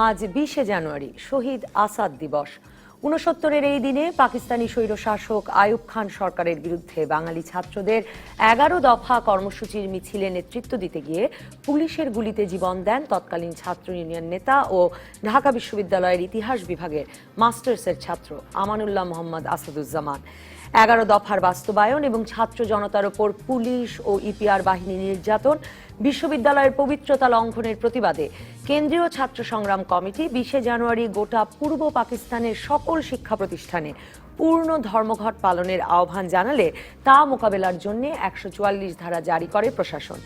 আজ 20শে জানুয়ারি শহীদ আসাদ দিবস। ৬৯-এর এই দিনে পাকিস্তানি স্বৈরশাসক আইয়ুব খান সরকারের বিরুদ্ধে বাঙালি ছাত্রদের ১১ দফা কর্মসূচির মিছিলে নেতৃত্ব দিতে গিয়ে পুলিশের গুলিতে জীবন দেন তৎকালীন ছাত্র ইউনিয়ন নেতা ও ঢাকা বিশ্ববিদ্যালয়ের ইতিহাস বিভাগের মাস্টার্সের ছাত্র আমানুল্লাহ মোহাম্মদ আসাদুজ্জামান। ১১ দফার বাস্তবায়ন এবং ছাত্র জনতার ওপর পুলিশ ও ইপিআর বাহিনী নির্যাতন, বিশ্ববিদ্যালয়ের পবিত্রতা লঙ্ঘনের প্রতিবাদে কেন্দ্রীয় ছাত্র সংগ্রাম কমিটি 20শে জানুয়ারি গোটা পূর্ব পাকিস্তানের সকল শিক্ষা প্রতিষ্ঠানে পূর্ণ ধর্মঘট পালনের আহ্বান জানালে তা মোকাবেলার জন্য ১৪৪ ধারা জারি করে প্রশাসন।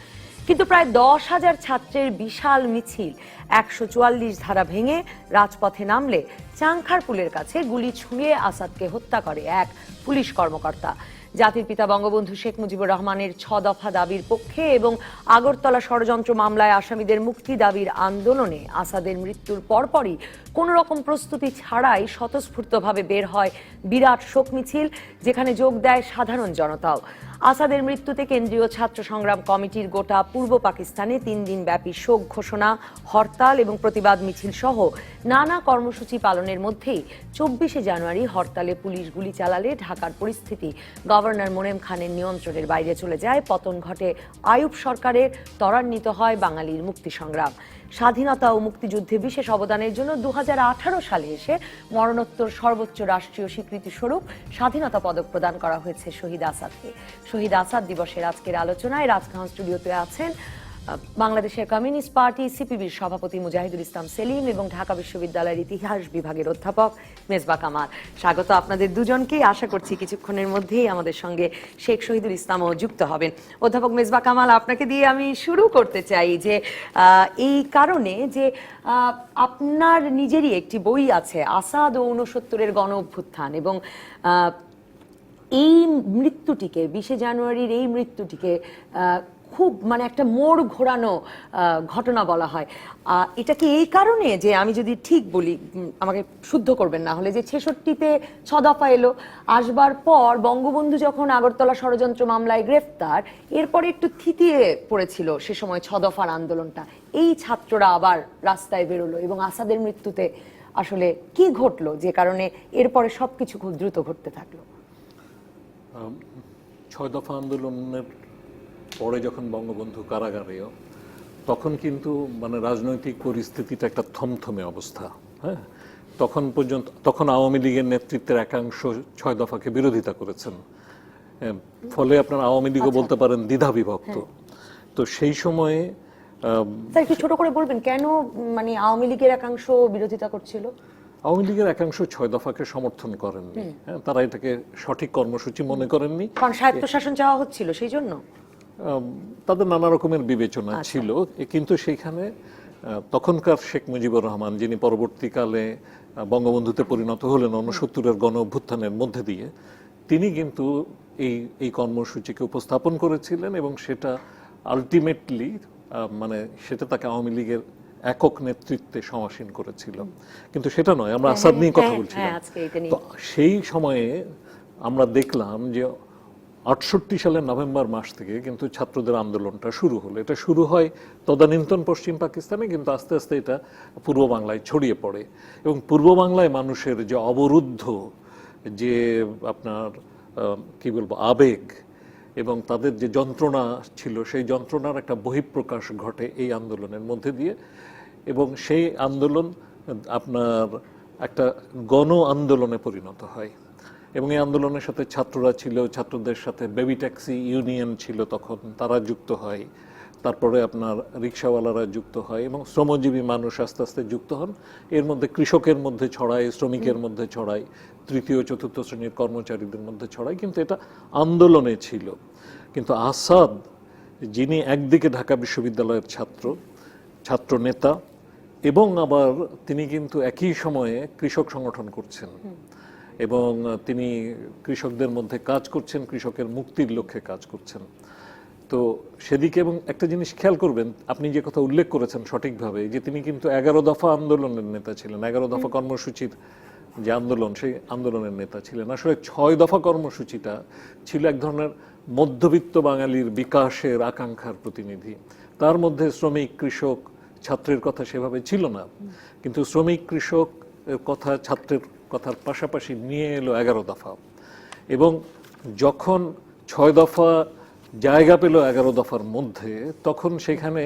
কিন্তু প্রায় ১০,০০০ ছাত্রের বিশাল মিছিল ১৪৪ ধারা ভেঙে রাজপথে নামলে চাংখারপুলের কাছে গুলি ছুঁড়ে আসাদকে হত্যা করে এক পুলিশ কর্মকর্তা। জাতির পিতা বঙ্গবন্ধু শেখ মুজিবুর রহমানের ৬ দফা দাবির পক্ষে এবং আগরতলা ষড়যন্ত্র মামলায় আসামিদের মুক্তি দাবির আন্দোলনে আসাদের মৃত্যুর পরপরই কোনো রকম প্রস্তুতি ছাড়াই স্বতঃস্ফূর্তভাবে বের হয় বিরাট শোক মিছিল, যেখানে যোগ দেয় সাধারণ জনতাও। আসাদের মৃত্যুতে কেন্দ্রীয় ছাত্র সংগ্রাম কমিটির গোটা পূর্ব পাকিস্তানে ৩ দিন ব্যাপী শোক ঘোষণা, হরতাল এবং প্রতিবাদ মিছিল সহ নানা কর্মসূচি পালনের মধ্যেই ২৪শে জানুয়ারি হরতালে পুলিশ গুলি চালালে ঢাকার পরিস্থিতি গভর্নর মোনেম খানের নিয়ন্ত্রণের বাইরে চলে যায়। পতন ঘটে আইয়ুব সরকারের, ত্বরান্বিত হয় বাঙালির মুক্তি সংগ্রাম। স্বাধীনতা ও মুক্তিযুদ্ধে বিশেষ অবদানের জন্য ২০১৮ সালে এসে মরণোত্তর সর্বোচ্চ রাষ্ট্রীয় স্বীকৃতি স্বরূপ স্বাধীনতা পদক প্রদান করা হয়েছে শহীদ আসাদকে। শহীদ আসাদ দিবসের আজকের আলোচনায় রাজখান স্টুডিওতে আছেন বাংলাদেশের কমিউনিস্ট পার্টি সিপিবির সভাপতি মুজাহিদুল ইসলাম সেলিম এবং ঢাকা বিশ্ববিদ্যালয়ের ইতিহাস বিভাগের অধ্যাপক মেজবা কামাল। স্বাগত আপনাদের দুজনকেই। আশা করছি কিছুক্ষণের মধ্যেই আমাদের সঙ্গে শেখ শহীদুল ইসলামও যুক্ত হবেন। অধ্যাপক মেজবা কামাল, আপনাকে দিয়ে আমি শুরু করতে চাই যে এই কারণে যে আপনার নিজেরই একটি বই আছে আসাদ ও ৬৯-এর গণ অভ্যুত্থান, এবং এই মৃত্যুটিকে ২০শে জানুয়ারির এই মৃত্যুটিকে খুব একটা মোড় ঘোরানো ঘটনা বলা হয়। এটা কি এই কারণে যে, আমি যদি ঠিক বলি আমাকে শুদ্ধ করবেন না হলে, যে ৬৬-তে ৬ দফা এলো, আসবার পর বঙ্গবন্ধু যখন আগরতলা ষড়যন্ত্র মামলায় গ্রেফতার, এরপরে একটু থিতিয়ে পড়েছিল সে সময় ৬ দফার আন্দোলনটা, এই ছাত্ররা আবার রাস্তায় বেরোলো এবং আসাদের মৃত্যুতে আসলে কি ঘটলো যে কারণে এরপরে সবকিছু খুব দ্রুত ঘটতে থাকলো? ৬ দফা আন্দোলনের পরে যখন বঙ্গবন্ধু কারাগারেও, তখন কিন্তু রাজনৈতিক পরিস্থিতিটা একটা থমথমে অবস্থা। হ্যাঁ, তখন আওয়ামী লীগের নেতৃত্বের একাংশ 6 দফাকে বিরোধিতা করেছেন, ফলে আপনার আওয়ামী লীগও বলতে পারেন দ্বিধা বিভক্ত। তো সেই সময়ে একটু ছোট করে বলবেন কেন আওয়ামী লীগের একাংশ বিরোধিতা করছিল? আওয়ামী লীগের একাংশ ৬ দফাকে সমর্থন করেননি। হ্যাঁ, তারা এটাকে সঠিক কর্মসূচি মনে করেননি, কারণ স্বায়ত্তশাসন চাওয়া হচ্ছিল, সেই জন্য তাদের নানা রকমের বিবেচনা ছিল। কিন্তু সেইখানে তখনকার শেখ মুজিবুর রহমান, যিনি পরবর্তীকালে বঙ্গবন্ধুতে পরিণত হলেন ৬৯-এর গণ অভ্যুত্থানের মধ্যে দিয়ে, তিনি কিন্তু এই কর্মসূচিকে উপস্থাপন করেছিলেন এবং সেটা আলটিমেটলি সেটা তাকে আওয়ামী লীগের একক নেতৃত্বে সমাসীন করেছিল। কিন্তু সেটা নয়, আমরা আসাদ নিয়ে কথা বলছিলাম। তো সেই সময়ে আমরা দেখলাম যে ৬৮ সালের নভেম্বর মাস থেকে কিন্তু ছাত্রদের আন্দোলনটা শুরু হলো। এটা শুরু হয় তদানীন্তন পশ্চিম পাকিস্তানে, কিন্তু আস্তে আস্তে এটা পূর্ব বাংলায় ছড়িয়ে পড়ে এবং পূর্ব বাংলায় মানুষের যে অবরুদ্ধ যে আপনার কি বলবো আবেগ এবং তাদের যে যন্ত্রণা ছিল, সেই যন্ত্রণার একটা বহিঃপ্রকাশ ঘটে এই আন্দোলনের মধ্যে দিয়ে। এবং সেই আন্দোলন আপনার একটা গণ আন্দোলনে পরিণত হয় এবং এই আন্দোলনের সাথে ছাত্ররা ছিল, ছাত্রদের সাথে বেবি ট্যাক্সি ইউনিয়ন ছিল তখন, তারা যুক্ত হয়। তারপরে আপনার রিক্সাওয়ালারা যুক্ত হয় এবং শ্রমজীবী মানুষ আস্তে আস্তে যুক্ত হন। এর মধ্যে কৃষকের মধ্যে ছড়ায়, শ্রমিকের মধ্যে ছড়ায়, তৃতীয় চতুর্থ শ্রেণীর কর্মচারীদের মধ্যে ছড়ায়, কিন্তু এটা আন্দোলনে ছিল। কিন্তু আসাদ, যিনি একদিকে ঢাকা বিশ্ববিদ্যালয়ের ছাত্র নেতা এবং আবার তিনি কিন্তু একই সময়ে কৃষক সংগঠন করছেন এবং তিনি কৃষকদের মধ্যে কাজ করছেন, কৃষকের মুক্তির লক্ষ্যে কাজ করছেন। তো সেদিকে, এবং একটা জিনিস খেয়াল করবেন, আপনি যে কথা উল্লেখ করেছেন সঠিকভাবে, যে তিনি কিন্তু ১১ দফা আন্দোলনের নেতা ছিলেন, ১১ দফা কর্মসূচির যে আন্দোলন, সেই আন্দোলনের নেতা ছিলেন। আসলে ৬ দফা কর্মসূচিটা ছিল এক ধরনের মধ্যবিত্ত বাঙালির বিকাশের আকাঙ্ক্ষার প্রতিনিধি। তার মধ্যে শ্রমিক, কৃষক, ছাত্রের কথা সেভাবে ছিল না, কিন্তু শ্রমিক কৃষক কথা ছাত্রের কথার পাশাপাশি নিয়ে এলো 11 দফা, এবং যখন 6 দফা জায়গা পেল 11 দফার মধ্যে, তখন সেখানে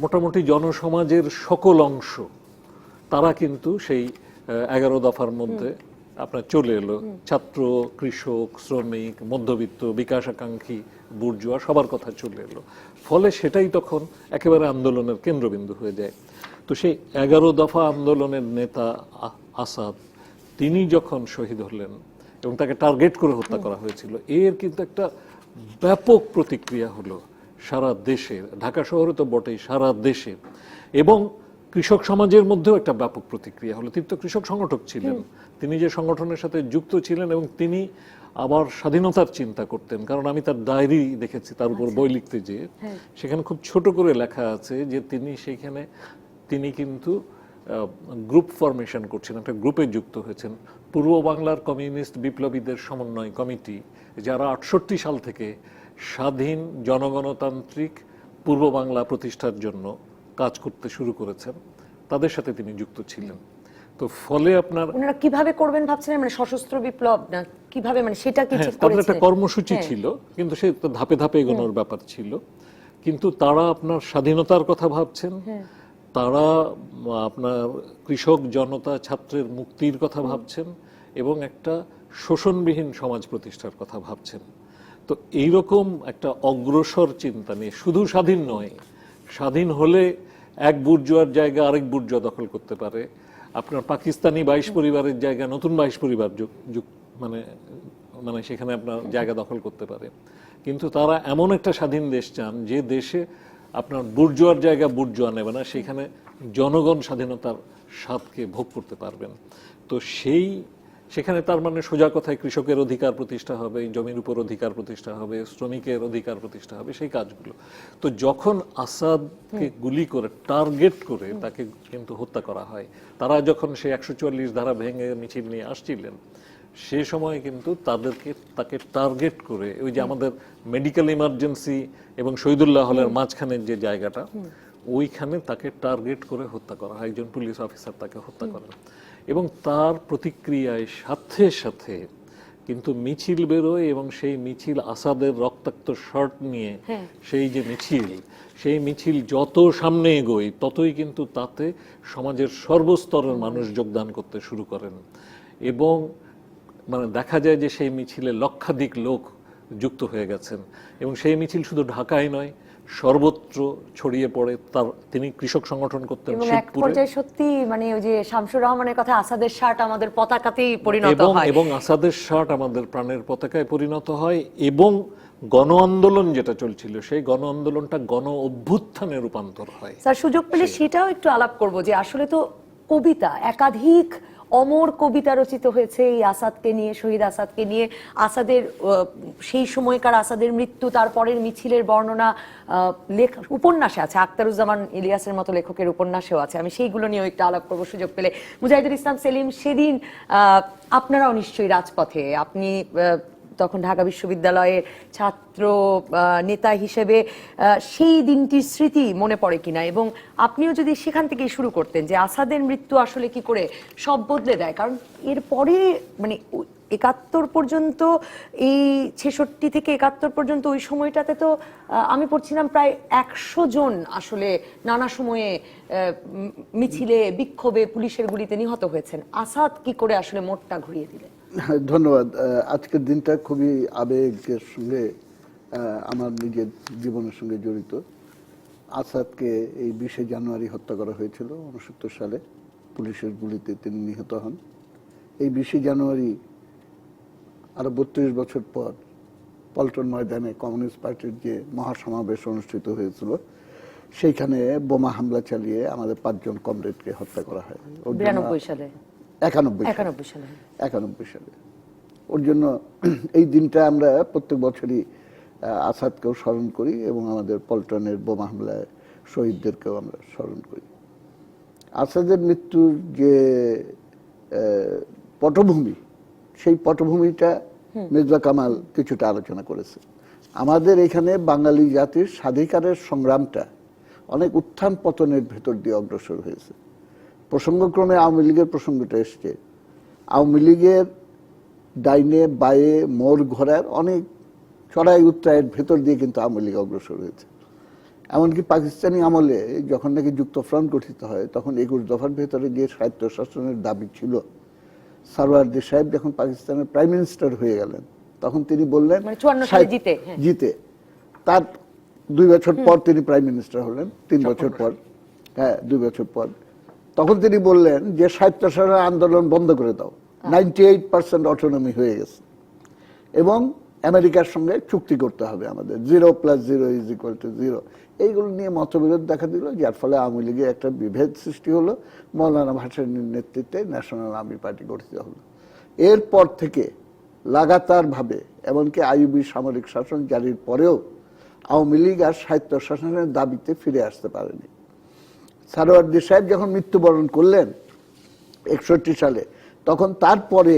মোটামুটি জনসমাজের সকল অংশ তারা কিন্তু সেই 11 দফার মধ্যে আপনার চলে এলো। ছাত্র, কৃষক, শ্রমিক, মধ্যবিত্ত, বিকাশাকাঙ্ক্ষী, বুর্জোয়া সবার কথা চলে এলো। ফলে সেটাই তখন একেবারে আন্দোলনের কেন্দ্রবিন্দু হয়ে যায়। তো সেই 11 দফা আন্দোলনের নেতা আসাদ, তিনি যখন শহীদ হলেন এবং তাকে টার্গেট করে হত্যা করা হয়েছিল, এর কিন্তু একটা ব্যাপক প্রতিক্রিয়া হলো সারা দেশে, ঢাকা শহরে তো বটেই, সারা দেশে। এবং কৃষক সমাজের মধ্যেও একটা ব্যাপক প্রতিক্রিয়া হলো। তিনি তো কৃষক সংগঠক ছিলেন, তিনি যে সংগঠনের সাথে যুক্ত ছিলেন, এবং তিনি আবার স্বাধীনতার চিন্তা করতেন। কারণ আমি তার ডায়েরি দেখেছি, তার উপর বই লিখতে যেয়ে সেখানে খুব ছোট করে লেখা আছে যে তিনি কিন্তু গ্রুপ ফরমেশন করছেন, একটা গ্রুপে যুক্ত হয়েছেন, পূর্ব বাংলার কমিউনিস্ট বিপ্লবীদের সমন্বয় কমিটি, যারা 68 সাল থেকে স্বাধীন জনগণতান্ত্রিক পূর্ব বাংলা প্রতিষ্ঠার জন্য কাজ করতে শুরু করেছেন, তাদের সাথে তিনি যুক্ত ছিলেন। তো ফলে আপনার ওনারা কিভাবে করবেন ভাবছিলেন, মানে সশস্ত্র বিপ্লব না কিভাবে, মানে সেটা কি ঠিক তাদের একটা করেছিলেন? কর্মসূচি ছিল, কিন্তু সে ধাপে ধাপে এগোনোর ব্যাপার ছিল। কিন্তু তারা আপনার স্বাধীনতার কথা ভাবছেন, তারা আপনার কৃষক জনতা ছাত্রের মুক্তির কথা ভাবছেন, এবং একটা শোষণবিহীন সমাজ প্রতিষ্ঠার কথা ভাবছেন। তো এইরকম একটা অগ্রসর চিন্তা নিয়ে, শুধু স্বাধীন নয়, স্বাধীন হলে এক বুর্জোয়ার জায়গা আরেক বুর্জোয়া দখল করতে পারে, আপনার পাকিস্তানি 22 পরিবারের জায়গা নতুন 22 পরিবার মানে সেখানে আপনার জায়গা দখল করতে পারে। কিন্তু তারা এমন একটা স্বাধীন দেশ চান যে দেশে আপনার বুর্জোয়ার জায়গা বুর্জোয়া নেবে না, সেখানে জনগণ স্বাধীনতার স্বাদকে ভোগ করতে পারবেন। তো সেখানে তার মানে সোজা কথায় কৃষকের অধিকার প্রতিষ্ঠা হবে, জমির উপর অধিকার প্রতিষ্ঠা হবে, শ্রমিকের অধিকার প্রতিষ্ঠা হবে, সেই কাজগুলো। তো যখন আসাদকে গুলি করে টার্গেট করে তাকে কিন্তু হত্যা করা হয়, তারা যখন সেই 144 ধারা ভেঙে মিছিল নিয়ে আসছিলেন, সে সময় কিন্তু তাকে টার্গেট করে, ওই যে আমাদের মেডিকেল ইমার্জেন্সি এবং শহীদুল্লাহ হলের মাঝখানের যে জায়গাটা, ওইখানে তাকে টার্গেট করে হত্যা করা হয়। একজন পুলিশ অফিসার তাকে হত্যা করেন, এবং তার প্রতিক্রিয়ায় সাথে সাথে কিন্তু মিছিল বেরোয়, এবং সেই মিছিল আসাদের রক্তাক্ত শার্ট নিয়ে সেই মিছিল যত সামনে এগোয় ততই কিন্তু তাতে সমাজের সর্বস্তরের মানুষ যোগদান করতে শুরু করেন, এবং মানে দেখা যায় যে সেই মিছিলে লক্ষাধিক লোক যুক্ত হয়ে গেছেন। এবং সেই মিছিল শুধু ঢাকায় নয়, সর্বত্র ছড়িয়ে পড়ে। তিনি কৃষক সংগঠন করতেন শিবপুরে। সত্যি মানে ওই যে শামসুর রহমানের কথা, আসাদের শার্ট আমাদের পতাকাতেই পরিণত হয়, এবং আসাদের শার্ট আমাদের প্রাণের পতাকায় পরিণত হয়। এবং গণ আন্দোলন যেটা চলছিল, সেই গণ আন্দোলনটা গণ অভ্যুত্থানে রূপান্তর হয়। স্যার সুযোগ পেলে সেটাও একটু আলাপ করব, যে আসলে তো কবিতা, একাধিক অমর কবিতা রচিত হয়েছে এই আসাদকে নিয়ে, শহীদ আসাদকে নিয়ে। আসাদের সেই সময়কার আসাদের মৃত্যু, তারপরের মিছিলের বর্ণনা উপন্যাসে আছে, আখতারুজ্জামান ইলিয়াসের মতো লেখকের উপন্যাসেও আছে। আমি সেইগুলো নিয়েও একটু আলাপ করবো সুযোগ পেলে। মুজাহিদুল ইসলাম সেলিম, সেদিন আপনারাও নিশ্চয়ই রাজপথে, আপনি তখন ঢাকা বিশ্ববিদ্যালয়ের ছাত্র নেতা হিসেবে সেই দিনটির স্মৃতি মনে পড়ে কিনা, এবং আপনিও যদি সেখান থেকেই শুরু করতেন যে আসাদের মৃত্যু আসলে কি করে সব বদলে দেয়। কারণ এরপরে মানে 71 পর্যন্ত, এই 66 থেকে 71 পর্যন্ত ওই সময়টাতে তো আমি পড়ছিলাম প্রায় 100 জন আসলে নানা সময়ে মিছিলে, বিক্ষোভে, পুলিশের গুলিতে নিহত হয়েছেন। আসাদ কি করে আসলে মোড়টা ঘুরিয়ে দিলেন? ধন্যবাদ। আজকের দিনটা খুবই আবেগের সঙ্গে আমার নিজের জীবনের সঙ্গে জড়িত। আসাদকে এই 20 জানুয়ারি হত্যা করা হয়েছিল 69 সালে, পুলিশের গুলিতে তিনি নিহত হন। এই 20 জানুয়ারি আরো 32 বছর পর পল্টন ময়দানে কমিউনিস্ট পার্টির যে মহাসমাবেশ অনুষ্ঠিত হয়েছিল, সেইখানে বোমা হামলা চালিয়ে আমাদের 5 জন কমরেডকে হত্যা করা হয় 92 সালে। 91 সালে। ওর জন্য এই দিনটা আমরা প্রত্যেক বছরই আসাদকেও স্মরণ করি, এবং আমাদের পল্টনের বোমা হামলায় শহীদদেরকেও আমরা স্মরণ করি। আসাদের মৃত্যুর যে পটভূমি, সেই পটভূমিটা মির্জা কামাল কিছুটা আলোচনা করেছে। আমাদের এখানে বাঙালি জাতির স্বাধিকারের সংগ্রামটা অনেক উত্থান পতনের ভেতর দিয়ে অগ্রসর হয়েছে। প্রসঙ্গক্রমে আওয়ামী লীগের প্রসঙ্গটা এসছে। আওয়ামী লীগের ডাইনে বায়ে মোড় ঘোরার অনেক চড়াই উত্তরায়ের ভেতর দিয়ে কিন্তু আওয়ামী লীগ অগ্রসর হয়েছে। এমনকি পাকিস্তানি আমলে যখন নাকি যুক্তফ্রন্ট গঠিত হয়, তখন 21 দফার ভেতরে যে স্বায়ত্তশাসনের দাবি ছিল, সারওয়ার্দী সাহেব যখন পাকিস্তানের প্রাইম মিনিস্টার হয়ে গেলেন, তখন তিনি বললেন 54 সালে জিতে তার 2 বছর পর তিনি প্রাইম মিনিস্টার হলেন, 3 বছর পর, 2 বছর পর, তখন তিনি বললেন যে স্বায়ত্তশাসনের আন্দোলন বন্ধ করে দাও, 98% অটোনমি হয়ে গেছে এবং আমেরিকার সঙ্গে চুক্তি করতে হবে আমাদের, 0 + 0 = 0। এইগুলো নিয়ে মতবিরোধ দেখা দিল, যার ফলে আওয়ামী লীগে একটা বিভেদ সৃষ্টি হলো। মৌলানা ভাসানীর নেতৃত্বে ন্যাশনাল আর্মি পার্টি গঠিত হলো। এরপর থেকে লাগাতার ভাবে, এমনকি আইয়ুবী সামরিক শাসন জারির পরেও আওয়ামী লীগ আর স্বায়ত্তশাসনের দাবিতে ফিরে আসতে পারেনি। সারওয়ার্দী সাহেব যখন মৃত্যুবরণ করলেন 61 সালে, তখন তারপরে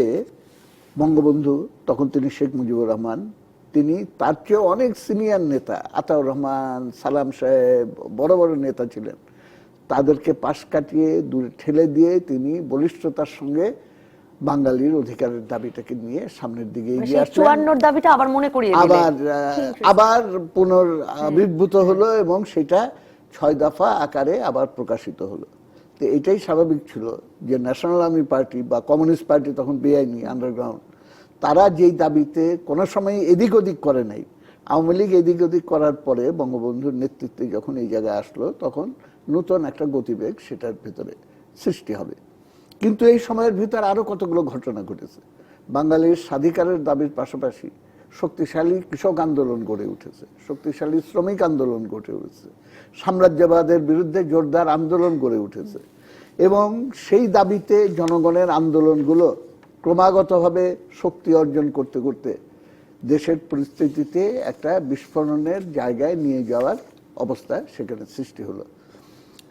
বঙ্গবন্ধু, তখন তিনি শেখ মুজিবুর রহমান, তিনি তার চেয়ে অনেক সিনিয়র নেতা, আতাউর রহমান, সালাম সাহেব, বড় বড় নেতা ছিলেন, তাদেরকে পাশ কাটিয়ে দূরে ঠেলে দিয়ে তিনি বলিষ্ঠতার সঙ্গে বাঙালির অধিকারের দাবিটাকে নিয়ে সামনের দিকে এগিয়ে আসলেন। 54 দাবিটা আবার মনে করিয়ে দিলেন, আবার পুনরাবির্ভূত হলো এবং সেটা 6 দফা আকারে আবার প্রকাশিত হলো। তো এটাই স্বাভাবিক ছিল যে ন্যাশনাল আর্মি পার্টি বা কমিউনিস্ট পার্টি, তখন বেআইনি আন্ডারগ্রাউন্ড, তারা যেই দাবিতে কোনো সময় এদিক ওদিক করে নাই, আওয়ামী লীগ এদিক ওদিক করার পরে বঙ্গবন্ধুর নেতৃত্বে যখন এই জায়গায় আসলো, তখন নতুন একটা গতিবেগ সেটার ভিতরে সৃষ্টি হবে। কিন্তু এই সময়ের ভিতর আরো কতগুলো ঘটনা ঘটেছে। বাঙালির স্বাধিকারের দাবির পাশাপাশি শক্তিশালী কৃষক আন্দোলন গড়ে উঠেছে, শক্তিশালী শ্রমিক আন্দোলন গড়ে উঠেছে, সাম্রাজ্যবাদের বিরুদ্ধে জোরদার আন্দোলন গড়ে উঠেছে এবং সেই দাবিতে জনগণের আন্দোলনগুলো ক্রমাগতভাবে শক্তি অর্জন করতে করতে দেশের পরিস্থিতিতে একটা বিস্ফোরণের জায়গায় নিয়ে যাওয়ার অবস্থা সেখানে সৃষ্টি হলো।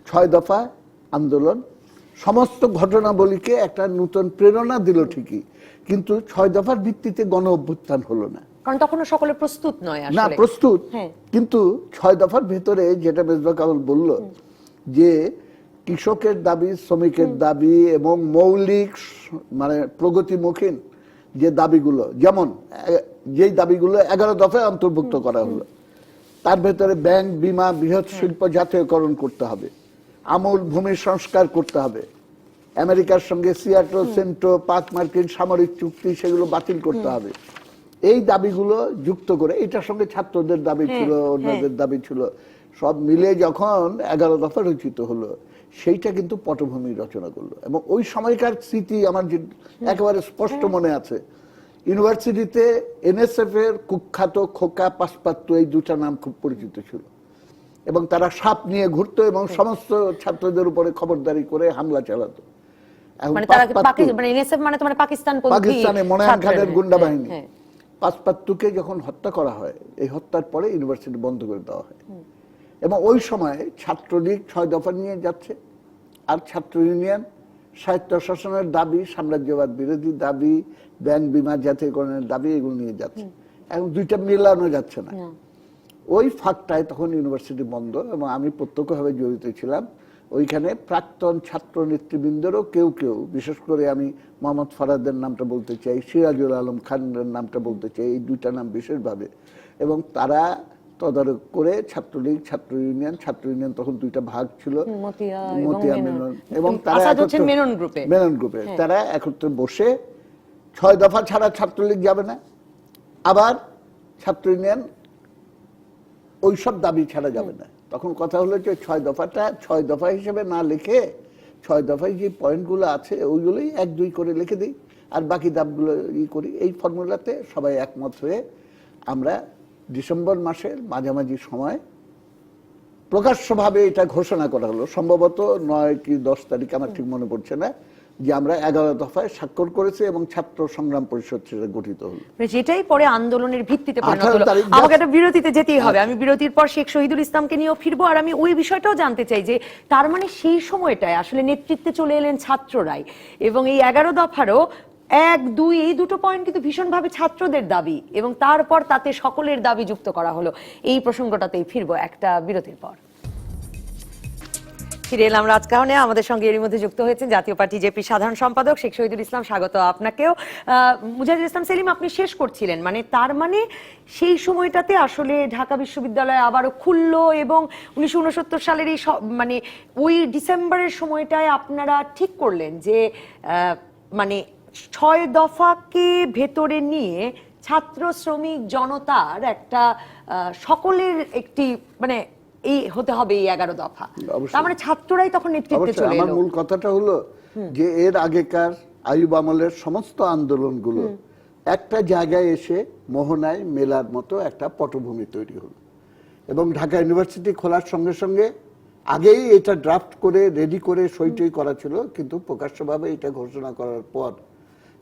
6 দফা আন্দোলন সমস্ত ঘটনাবলীকে একটা নতুন প্রেরণা দিল ঠিকই, কিন্তু 6 দফার ভিত্তিতে গণ অভ্যুত্থান হলো না, কারণ তখনও সকলে প্রস্তুত নয় আসলে। না প্রস্তুত, কিন্তু 6 দফার ভেতরে যেটা মেজবা কামাল বলল যে কৃষকের দাবি, শ্রমিকের দাবি এবং মৌলিক মানে প্রগতিমুখী যে দাবিগুলো, যেমন যেই দাবিগুলো 11 দফায় অন্তর্ভুক্ত করা হলো, তার ভেতরে ব্যাংক, বিমা, বৃহৎ শিল্প জাতীয়করণ করতে হবে, আমূল ভূমি সংস্কার করতে হবে, আমেরিকার সঙ্গে সিয়াটো, সেন্টো, পাক মার্কিন সামরিক চুক্তি সেগুলো বাতিল করতে হবে, এই দাবিগুলো যুক্ত করে, এটার সঙ্গে ছাত্রদের দাবি ছিল, অন্যদের দাবি ছিল, সব মিলে যখন 11 দফা রচিত হলো, সেইটা কিন্তু পটভূমি রচনা করলো। এবং ওই সময়কার স্মৃতি আমার যে একেবারে স্পষ্ট মনে আছে, ইউনিভার্সিটিতে এনএসএফ এর কুখ্যাত খোকা, পাসপাত্তু, এই 2টা নাম খুব পরিচিত ছিল এবং তারা সাপ নিয়ে ঘুরতো এবং সমস্ত ছাত্রদের উপরে খবরদারি করে হামলা চালাতো। পাকিস্তানে মনোয়ার খানের গুন্ডা বাহিনী। পাসপাত্তুকে যখন হত্যা করা হয়, এই হত্যার পরে ইউনিভার্সিটি বন্ধ করে দেওয়া হয় এবং ওই সময় ছাত্রলীগ 6 দফা নিয়ে যাচ্ছে আর ছাত্র ইউনিয়ন স্বায়ত্তশাসনের দাবি, সাম্রাজ্যবাদ বিরোধী দাবি, ব্যাংক বিমা জাতীয়করণের দাবি, এগুলো নিয়ে যাচ্ছে। এখন 2টা মিলানো যাচ্ছে না। ওই ফাঁকটায় তখন ইউনিভার্সিটি বন্ধ এবং আমি প্রত্যক্ষভাবে জড়িত ছিলাম। ওইখানে প্রাক্তন ছাত্র নেতৃবৃন্দেরও কেউ কেউ, বিশেষ করে আমি মোহাম্মদ ফরাদের নামটা বলতে চাই, সিরাজুল আলম খানের নামটা বলতে চাই, এই 2টা নাম বিশেষভাবে, এবং তারা তদারক করে ছাত্রলীগ, ছাত্র ইউনিয়ন তখন 2টা ভাগ ছিল, মতিয়া মেনন, এবং তারা মেনন গ্রুপে তারা একত্রে বসে 6 দফা ছাড়া ছাত্রলীগ যাবে না, আবার ছাত্র ইউনিয়ন ওইসব দাবি ছাড়া যাবে না। তখন কথা হলো যে 6 দফাটা 6 দফা হিসেবে না লিখে 6 দফায় যে পয়েন্টগুলো আছে ওইগুলোই 1-2 করে লিখে দিই আর বাকি দাবগুলো করি। এই ফর্মুলাতে সবাই একমত হয়ে আমরা ডিসেম্বর মাসের মাঝামাঝি সময় প্রকাশ্যভাবে এটা ঘোষণা করা হলো, সম্ভবত 9 কি 10 তারিখ, আমার ঠিক মনে পড়ছে না, যে আমরা 11 দফায় স্বাক্ষর করেছি এবং ছাত্র সংগ্রাম পরিষদ সেটা গঠিত হলো, যেটাই পরে আন্দোলনের ভিত্তিতে পরিণত হলো। আমাকে একটা বিরতিতে যেতেই হবে, আমি বিরতির পর শেখ শহীদুল ইসলামকে নিয়েও ফিরবো। আর আমি ওই বিষয়টাও জানতে চাই যে তার মানে সেই সময়টায় আসলে নেতৃত্বে চলে এলেন ছাত্ররাই এবং এই 11 দফারও 1, 2 এই 2টো পয়েন্ট কিন্তু ভীষণভাবে ছাত্রদের দাবি এবং তারপর তাতে সকলের দাবি যুক্ত করা হলো। এই প্রসঙ্গটাতেই ফিরবো একটা বিরতির পর। ফিরে এলাম রাজকাহনে। আমাদের সঙ্গে এর মধ্যে যুক্ত হয়েছেন জাতীয় পার্টি জেপি সাধারণ সম্পাদক শেখ শহীদুল ইসলাম। স্বাগত আপনাকেও। মুজাহিদুল ইসলাম সেলিম, আপনি শেষ করছিলেন, মানে তার মানে সেই সময়টাতে আসলে ঢাকা বিশ্ববিদ্যালয় আবারও খুললো এবং 1969 সালের এই মানে ওই ডিসেম্বরের সময়টায় আপনারা ঠিক করলেন যে মানে 6 দফাকে ভেতরে নিয়ে ছাত্র শ্রমিক জনতার একটা সকলের একটি মানে এই হতে হবে এই 11 দফা। তার মানে ছাত্ররাই তখন নেতৃত্বে চলে এলো। আমার মূল কথাটা হলো যে এর আগেকার আইয়ুব আমলের সমস্ত আন্দোলনগুলো একটা জায়গায় এসে মোহনায় মেলার মতো একটা পটভূমি তৈরি হলো এবং ঢাকা ইউনিভার্সিটি খোলার সঙ্গে সঙ্গে আগেই এটা ড্রাফট করে রেডি করে সইটই করা ছিল, কিন্তু প্রকাশ্যভাবে এটা ঘোষণা করার পর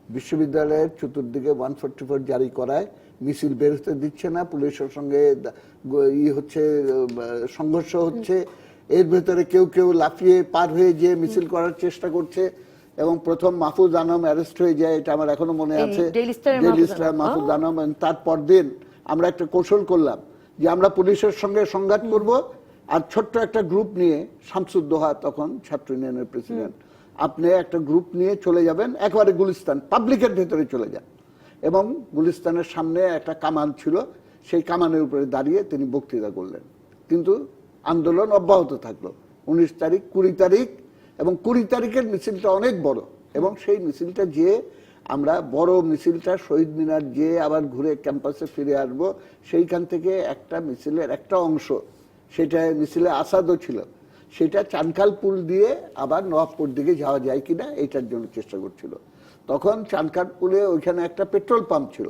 বিশ্ববিদ্যালয়ের চতুর্দিকে 144 জারি করায় মিছিল বের হতে দিচ্ছে না, পুলিশের সঙ্গে হচ্ছে সংঘর্ষ হচ্ছে, এর ভেতরে কেউ কেউ লাফিয়ে পার হয়ে যে মিছিল করার চেষ্টা করছে এবং প্রথম মাহফুজ আনাম অ্যারেস্ট হয়ে যায়, এটা আমার এখনো মনে আছে, মাহফুজ আনাম। তারপর দিন আমরা একটা কৌশল করলাম যে আমরা পুলিশের সঙ্গে সংঘাত করব আর ছোট্ট একটা গ্রুপ নিয়ে, শামসুদ্দোহা তখন ছাত্র ইউনিয়নের প্রেসিডেন্ট, আপনি একটা গ্রুপ নিয়ে চলে যাবেন একেবারে গুলিস্তান, পাবলিকের ভেতরে চলে যান এবং গুলিস্তানের সামনে একটা কামান ছিল, সেই কামানের উপরে দাঁড়িয়ে তিনি বক্তৃতা করলেন। কিন্তু আন্দোলন অব্যাহত থাকলো 19 তারিখ 20 তারিখ এবং 20 তারিখের মিছিলটা অনেক বড় এবং সেই মিছিলটা যে আমরা বড় মিছিলটা শহীদ মিনার যে আবার ঘুরে ক্যাম্পাসে ফিরে আসবো, সেইখান থেকে একটা মিছিলের একটা অংশ, সেটা মিছিলে আসাদও ছিল, সেটা চানখাল পুল দিয়ে আবার নবাবপুর দিকে যাওয়া যায় কিনা এইটার জন্য চেষ্টা করছিল। তখন চানখাল পুলে ওইখানে একটা পেট্রোল পাম্প ছিল,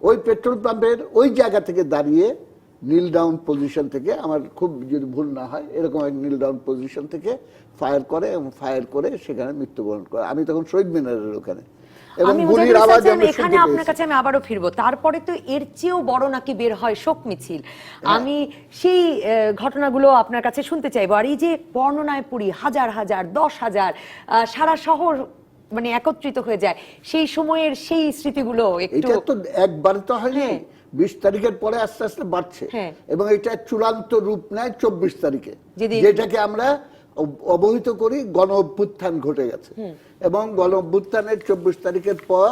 ওই পেট্রোল পাম্পের ওই জায়গা থেকে দাঁড়িয়ে নীল ডাউন পজিশন থেকে, আমার খুব যদি ভুল না হয় এরকম এক নীল ডাউন পজিশন থেকে ফায়ার করে এবং ফায়ার করে সেখানে মৃত্যুবরণ করে। আমি তখন শহীদ মিনারের ওখানে এবং গুলির আওয়াজ এখানে আপনার কাছে আমি আবারও ফিরবো। তারপরে তো এর চেয়েও বড় নাকি বের হয় শোক মিছিল, আমি সেই ঘটনাগুলো আপনার কাছে শুনতে চাইবো। আর এই যে বর্ণনায় পড়ি হাজার হাজার 10,000 সারা শহর মানে একত্রিত হয়ে যায়, সেই সময়ের সেই স্মৃতিগুলো একটু। এটা তো একবার তো হয়নি, 20 তারিখের পরে আস্তে আস্তে বাড়ছে এবং এটা চূড়ান্ত রূপ নেয় 24 তারিখে, যেটাকে আমরা অবহিত করি গণ অভ্যুত্থান ঘটে গেছে এবং গণ অভ্যুত্থানের 24 তারিখের পর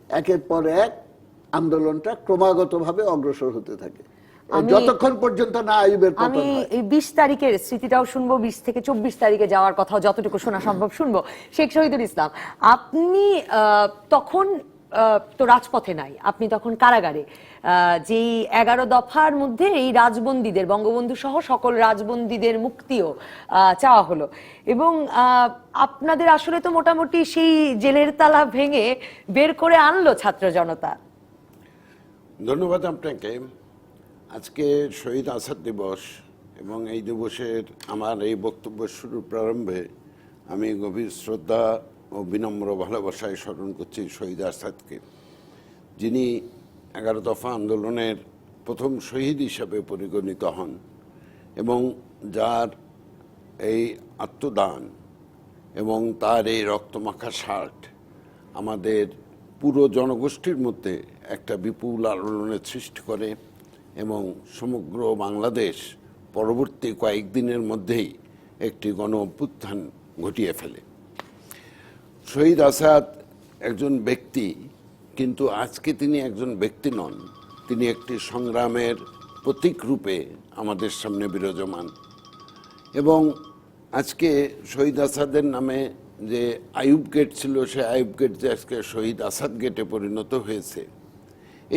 একের পর এক আন্দোলনটা ক্রমাগতভাবে অগ্রসর হতে থাকে যতক্ষণ পর্যন্ত না আইয়ুবের পতন হয়। আমি 20 তারিখের স্মৃতিটাও শুনবো, 20 থেকে 24 তারিখে যাওয়ার কথা যতটুকু শোনা সম্ভব শুনবো। শেখ শহীদুল ইসলাম, আপনি তখন তো রাজপথে নাই, আপনি তখন কারাগারে, যেই 11 দফার মধ্যে এই রাজবন্দীদের, বঙ্গবন্ধু সহ সকল রাজবন্দীদের মুক্তিও চাওয়া হলো এবং আপনাদের আসলে তো মোটামুটি সেই জেলের তালা ভেঙে বের করে আনলো ছাত্র জনতা। ধন্যবাদ আপনাকে। আজকে শহীদ আসাদ দিবস এবং এই দিবসের আমার এই বক্তব্য শুরুর প্রারম্ভে আমি গভীর শ্রদ্ধা ও বিনম্র ভালোবাসায় স্মরণ করছি শহীদ আসাদকে, যিনি 11 দফা আন্দোলনের প্রথম শহীদ হিসাবে পরিগণিত হন এবং যার এই আত্মদান এবং তার এই রক্তমাখা শার্ট আমাদের পুরো জনগোষ্ঠীর মধ্যে একটা বিপুল আলোড়নের সৃষ্টি করে এবং সমগ্র বাংলাদেশ পরবর্তী কয়েকদিনের মধ্যেই একটি গণ অভ্যুত্থান ঘটিয়ে ফেলে। শহীদ আসাদ একজন ব্যক্তি, কিন্তু আজকে তিনি একজন ব্যক্তি নন, তিনি একটি সংগ্রামের প্রতীক রূপে আমাদের সামনে বিরাজমান এবং আজকে শহীদ আসাদের নামে যে আইয়ুব গেট ছিল, সে আইয়ুব গেট যে আজকে শহীদ আসাদ গেটে পরিণত হয়েছে,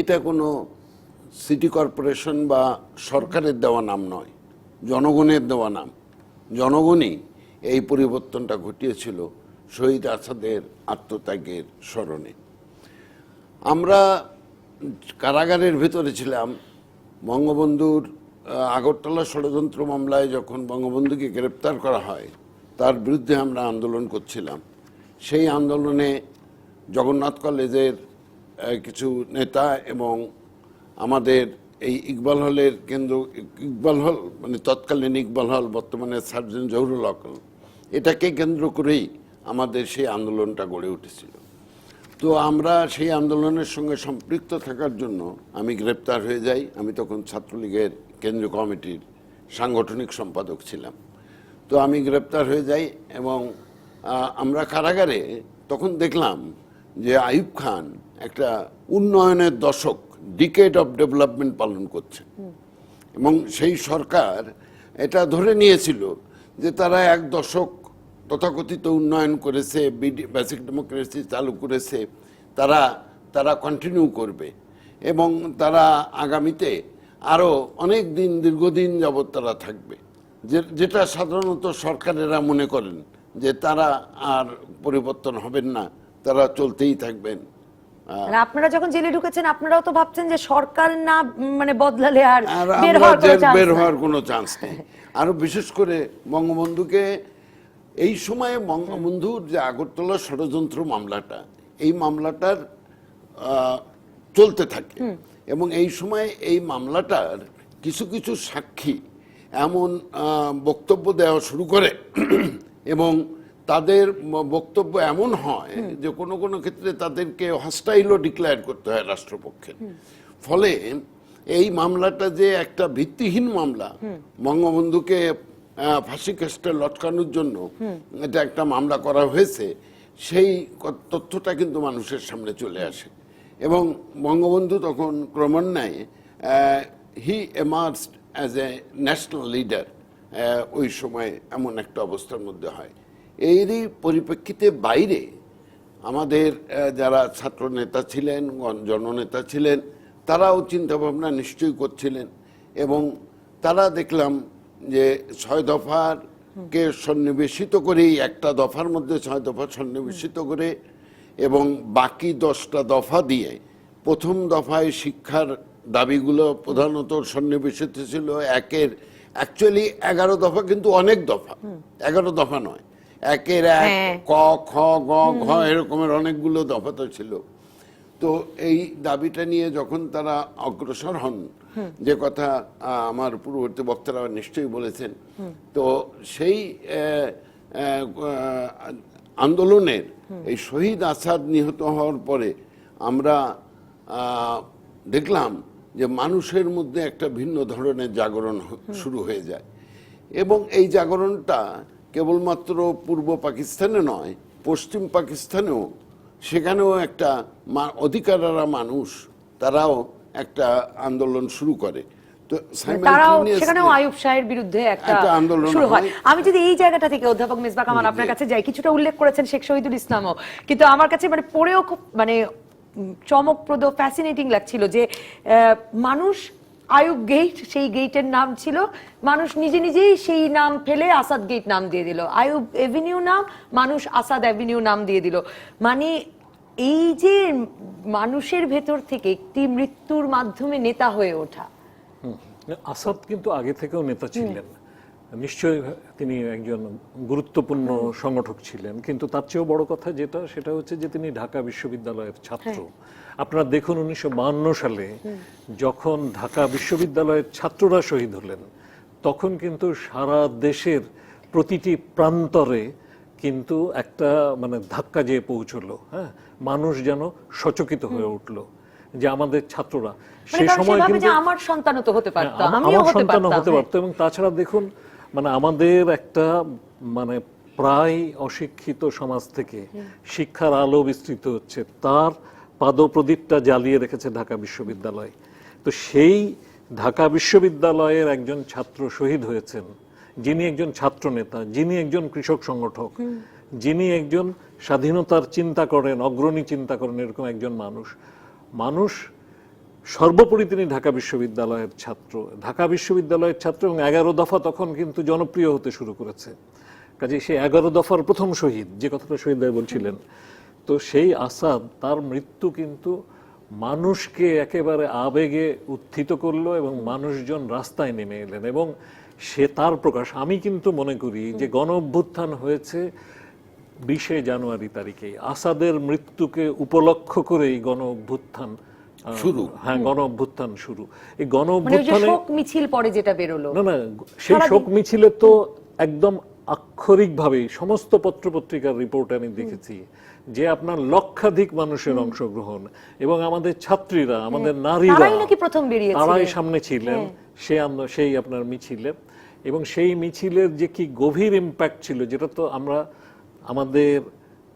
এটা কোনো সিটি কর্পোরেশন বা সরকারের দেওয়া নাম নয়, জনগণের দেওয়া নাম। জনগণই এই পরিবর্তনটা ঘটিয়েছিল শহীদ আসাদের আত্মত্যাগের স্মরণে। আমরা কারাগারের ভেতরে ছিলাম। বঙ্গবন্ধুর আগরতলা ষড়যন্ত্র মামলায় যখন বঙ্গবন্ধুকে গ্রেপ্তার করা হয়, তার বিরুদ্ধে আমরা আন্দোলন করছিলাম। সেই আন্দোলনে জগন্নাথ কলেজের কিছু নেতা এবং আমাদের এই ইকবাল হলের কেন্দ্র, ইকবাল হল মানে তৎকালীন ইকবাল হল, বর্তমানে সার্জেন্ট জহুরুল হক, এটাকে কেন্দ্র করেই আমাদের সেই আন্দোলনটা গড়ে উঠেছিল। তো আমরা সেই আন্দোলনের সঙ্গে সম্পৃক্ত থাকার জন্য আমি গ্রেপ্তার হয়ে যাই। আমি তখন ছাত্রলীগের কেন্দ্রীয় কমিটির সাংগঠনিক সম্পাদক ছিলাম। তো আমি গ্রেপ্তার হয়ে যাই এবং আমরা কারাগারে তখন দেখলাম যে আইয়ুব খান একটা উন্নয়নের দশক, ডিকেড অফ ডেভেলপমেন্ট পালন করছে এবং সেই সরকার এটা ধরে নিয়েছিল যে তারা এক দশক তথাকথিত উন্নয়ন করেছে, বেসিক ডেমোক্রেসি চালু করেছে, তারা কন্টিনিউ করবে এবং তারা আগামীতে আরও অনেক দিন, দীর্ঘদিন যাবৎ তারা থাকবে, যেটা সাধারণত সরকারেরা মনে করেন যে তারা আর পরিবর্তন হবেন না, তারা চলতেই থাকবেন। আর আপনারা যখন জেলে ঢুকেছেন আপনারাও তো ভাবছেন যে সরকার না মানে বদলালে আর বের হওয়ার কোনো চান্স নেই। আরো বিশেষ করে বঙ্গবন্ধুকে এই সময়ে বঙ্গবন্ধুর যে আগরতলা ষড়যন্ত্র মামলাটা, এই মামলাটার চলতে থাকে এবং এই সময় এই মামলাটার কিছু কিছু সাক্ষী এমন বক্তব্য দেওয়া শুরু করে এবং তাদের বক্তব্য এমন হয় যে কোনো কোনো ক্ষেত্রে তাদেরকে হস্টাইলও ডিক্লেয়ার করতে হয় রাষ্ট্রপক্ষের। ফলে এই মামলাটা যে একটা ভিত্তিহীন মামলা, বঙ্গবন্ধুকে ফাঁসি কাস্টে লটকানোর জন্য এটা একটা মামলা করা হয়েছে, সেই তথ্যটা কিন্তু মানুষের সামনে চলে আসে এবং বঙ্গবন্ধু তখন ক্রমান্বয়ে he emerged as a national leader. ওই সময় এমন একটা অবস্থার মধ্যে হয়। এরই পরিপ্রেক্ষিতে বাইরে আমাদের যারা ছাত্র নেতা ছিলেন, জননেতা ছিলেন, তারাও চিন্তাভাবনা নিশ্চয়ই করছিলেন এবং তারা দেখলাম যে 6 দফার কে সন্নিবেশিত করেই, একটা দফার মধ্যে 6 দফা সন্নিবেশিত করে এবং বাকি 10টা দফা দিয়ে, প্রথম দফায় শিক্ষার দাবিগুলো প্রধানত সন্নিবেশিত ছিল। অ্যাকচুয়ালি 11 দফা কিন্তু অনেক দফা, 11 দফা নয়, 1 ক খ গ ঘ এরকমের অনেকগুলো দফা তো ছিল। তো এই দাবিটা নিয়ে যখন তারা অগ্রসর হন, যে কথা আমার পূর্ববর্তী বক্তারা নিশ্চয়ই বলেছেন, তো সেই আন্দোলনের এই শহীদ আসাদ নিহত হওয়ার পরে আমরা দেখলাম যে মানুষের মধ্যে একটা ভিন্ন ধরনের জাগরণ শুরু হয়ে যায় এবং এই জাগরণটা কেবলমাত্র পূর্ব পাকিস্তানে নয়, পশ্চিম পাকিস্তানেও, সেখানেও একটা অধিকাররা মানুষ, তারাও একটা আন্দোলন শুরু করে। তো সেখানেও আইয়ুব শাহের বিরুদ্ধে একটা আন্দোলন শুরু হয়। আমি যদি এই জায়গাটা থেকে অধ্যাপক মেজবা কামাল আপনার কাছে যাই, কিছুটা উল্লেখ করেছেন শেখ শহীদুল ইসলামও, কিন্তু আমার কাছে মানে পড়েও খুব মানে চমকপ্রদ, ফ্যাসিনেটিং লাগছিল যে মানুষ আইয়ুব গেট, সেই গেটের নাম ছিল, মানুষ নিজে নিজেই সেই নাম ফেলে আসাদ গেট নাম দিয়ে দিল, আইয়ুব এভিনিউ নাম, মানুষ আসাদ অ্যাভিনিউ নাম দিয়ে দিল। মানে এই যে মানুষের ভেতর থেকে একটি মৃত্যুর মাধ্যমে নেতা হয়ে ওঠা। আসাদ কিন্তু আগে থেকেও নেতা ছিলেন, নিশ্চয়ই তিনি একজন গুরুত্বপূর্ণ সংগঠক ছিলেন, কিন্তু তার চেয়েও বড় কথা যেটা, সেটা হচ্ছে যে তিনি ঢাকা বিশ্ববিদ্যালয়ের ছাত্র। আপনারা দেখুন 1952 সালে যখন ঢাকা বিশ্ববিদ্যালয়ের ছাত্ররা শহীদ হলেন, তখন কিন্তু সারা দেশের প্রতিটি প্রান্তরে কিন্তু একটা মানে ধাক্কা যেয়ে পৌঁছলো। হ্যাঁ, মানুষ যেন সচকিত হয়ে উঠলো যে আমাদের ছাত্ররা সেই সময় কিন্তু আমার সন্তানও তো হতে পারত, আমিও হতে পারতো। এবং তাছাড়া দেখুন, মানে আমাদের একটা মানে প্রায় অশিক্ষিত সমাজ থেকে শিক্ষার আলো বিস্তৃত হচ্ছে, তার পাদপ্রদীপটা জ্বালিয়ে রেখেছে ঢাকা বিশ্ববিদ্যালয়। তো সেই ঢাকা বিশ্ববিদ্যালয়ের একজন ছাত্র শহীদ হয়েছেন, যিনি একজন ছাত্র নেতা, যিনি একজন কৃষক সংগঠক, যিনি একজন স্বাধীনতার চিন্তা করেন, অগ্রণী চিন্তা করেন, এরকম একজন মানুষ সর্বোপরি তিনি ঢাকা বিশ্ববিদ্যালয়ের ছাত্র। ঢাকা বিশ্ববিদ্যালয়ের ছাত্র এবং 11 দফা তখন কিন্তু জনপ্রিয় হতে শুরু করেছে। কাজে সেই 11 দফার প্রথম শহীদ, যে কথাটা শহীদ ভাই বলছিলেন, তো সেই আসাদ, তার মৃত্যু কিন্তু মানুষকে একেবারে আবেগে উত্থিত করলো এবং মানুষজন রাস্তায় নেমে এলেন এবং সে তার প্রকাশ। আমি কিন্তু মনে করি যে গণ অভ্যুত্থান হয়েছে 20শে জানুয়ারি তারিখে, আসাদের মৃত্যুকে উপলক্ষ করে এই গণ অভ্যুত্থান শুরু। হ্যাঁ, গণ অভ্যুত্থান শুরু। এই গণ অভ্যুত্থানে শোক মিছিল পরে যেটা বেরোলো, না সেই শোক মিছিলে তো একদম আক্ষরিকভাবে সমস্ত পত্রপত্রিকার রিপোর্ট আমি দেখেছি যে আপনার লক্ষাধিক মানুষের অংশগ্রহণ এবং আমাদের ছাত্রীরা, আমাদের নারীরা, তারাই নাকি প্রথম বেরিয়েছিলেন, তারাই সামনে ছিলেন সেই আপনার মিছিলে। এবং সেই মিছিলের যে কি গভীর ইম্প্যাক্ট ছিল, যেটা তো আমরা আমাদের